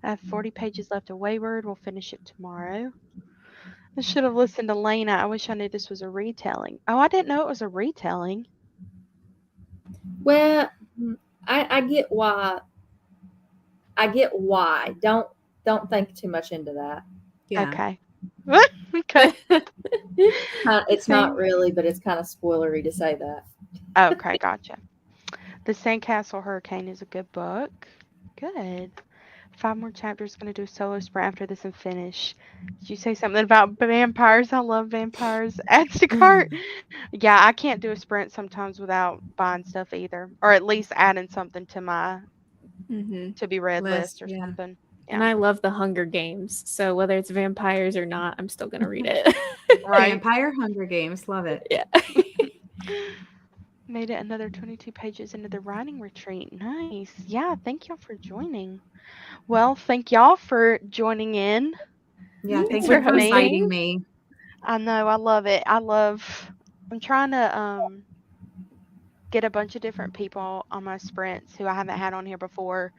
I have 40 pages left of Wayward. We'll finish it tomorrow. I should have listened to Lena. I wish I knew this was a retelling. Oh, I didn't know it was a retelling. Well, I get why. I get why. Don't think too much into that. Yeah. Okay. Okay. It's not really, but it's kind of spoilery to say that. Okay, gotcha. The Sandcastle Hurricane is a good book. Good. 5 more chapters. Going to do a solo sprint after this and finish. Did you say something about vampires? I love vampires. Adds to cart. Yeah, I can't do a sprint sometimes without buying stuff either, or at least adding something to my Mm-hmm. to be read list or yeah. something. And Yeah. I love the Hunger Games. So whether it's vampires or not, I'm still gonna read it. Right. Vampire Hunger Games. Love it. Yeah. Made it another 22 pages into the writing retreat. Nice. Yeah, thank y'all for joining. Well, thank y'all for joining in. Yeah. Thanks Thank for you for hosting. inviting me. I know, I love it. I'm trying to get a bunch of different people on my sprints who I haven't had on here before.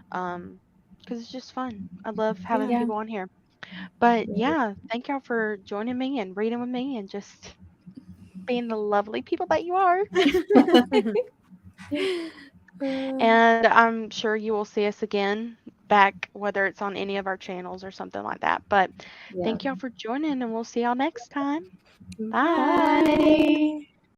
Because it's just fun. I love having Yeah. people on here. But yeah, thank y'all for joining me and reading with me and just being the lovely people that you are. And I'm sure you will see us again back, whether it's on any of our channels or something like that. But Yeah. thank y'all for joining, and we'll see y'all next time. Bye. Bye.